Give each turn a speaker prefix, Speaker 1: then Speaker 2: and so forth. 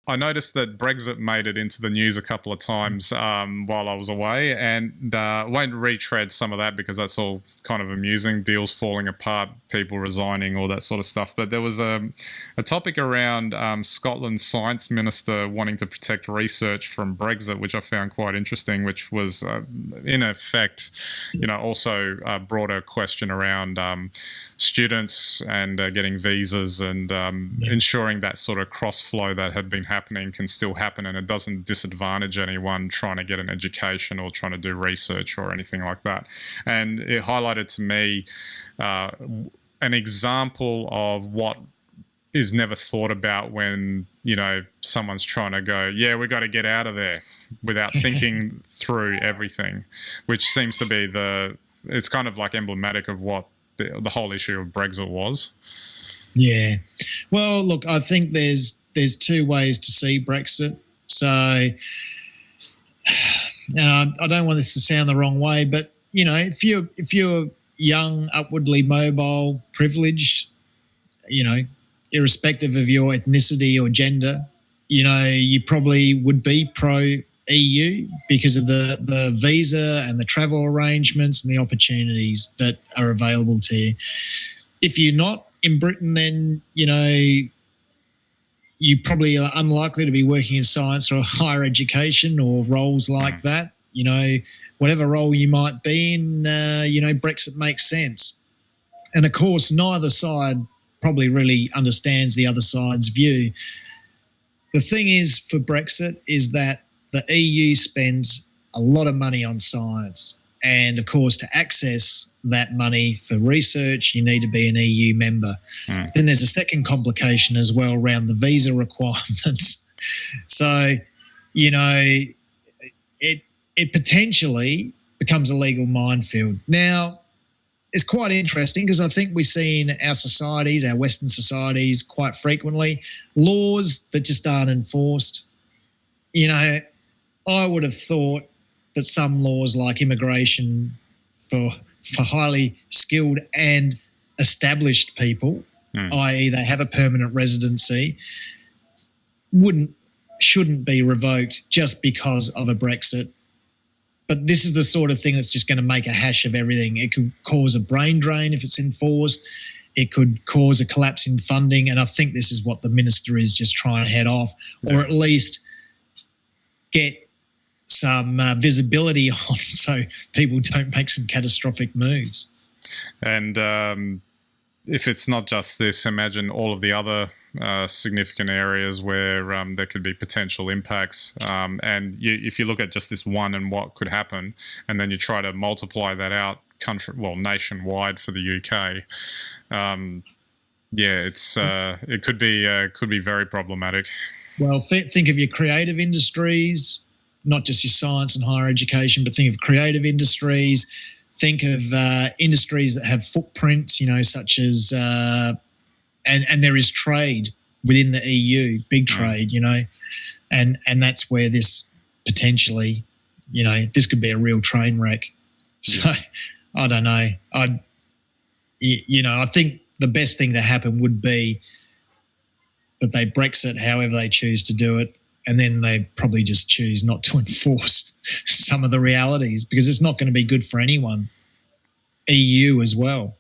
Speaker 1: I noticed that Brexit made it into the news a couple of times while I was away, and won't retread some of that because that's all kind of amusing, deals falling apart, people resigning, all that sort of stuff. But there was a topic around Scotland's science minister wanting to protect research from Brexit, which I found quite interesting, which was in effect, also brought a question around students and getting visas and ensuring that sort of cross flow that had been happening can still happen, and it doesn't disadvantage anyone trying to get an education or trying to do research or anything like that. And it highlighted to me an example of what is never thought about when someone's trying to go, we've got to get out of there, without thinking through everything, which seems to be it's kind of like emblematic of what the whole issue of Brexit was.
Speaker 2: Yeah. Well, look, I think there's two ways to see Brexit. So, I don't want this to sound the wrong way, but if you're young, upwardly mobile, privileged, irrespective of your ethnicity or gender, you probably would be pro EU because of the visa and the travel arrangements and the opportunities that are available to you. If you're not in Britain, then you probably are unlikely to be working in science or higher education or roles like that. Whatever role you might be in, Brexit makes sense. And of course, neither side probably really understands the other side's view. The thing is for Brexit is that the EU spends a lot of money on science. And of course, to access that money for research, you need to be an EU member. Then there's a second complication as well around the visa requirements. So, it potentially becomes a legal minefield. Now, it's quite interesting because I think we see in our societies, our Western societies, quite frequently, laws that just aren't enforced. I would have thought that some laws like immigration for highly skilled and established people, i.e. they have a permanent residency, shouldn't be revoked just because of a Brexit. But this is the sort of thing that's just going to make a hash of everything. It could cause a brain drain if it's enforced. It could cause a collapse in funding. And I think this is what the minister is just trying to head off, or at least get some visibility on so people don't make some catastrophic moves.
Speaker 1: And if it's not just this, imagine all of the other significant areas where there could be potential impacts. And if you look at just this one and what could happen, and then you try to multiply that out nationwide for the UK, it could be very problematic.
Speaker 2: Well, think of your creative industries, not just your science and higher education, but think of creative industries. Think of industries that have footprints, such as, and there is trade within the EU, big trade, and that's where this potentially, this could be a real train wreck. So I don't know. I think the best thing to happen would be that they Brexit however they choose to do it, and then they probably just choose not to enforce some of the realities because it's not going to be good for anyone, EU as well.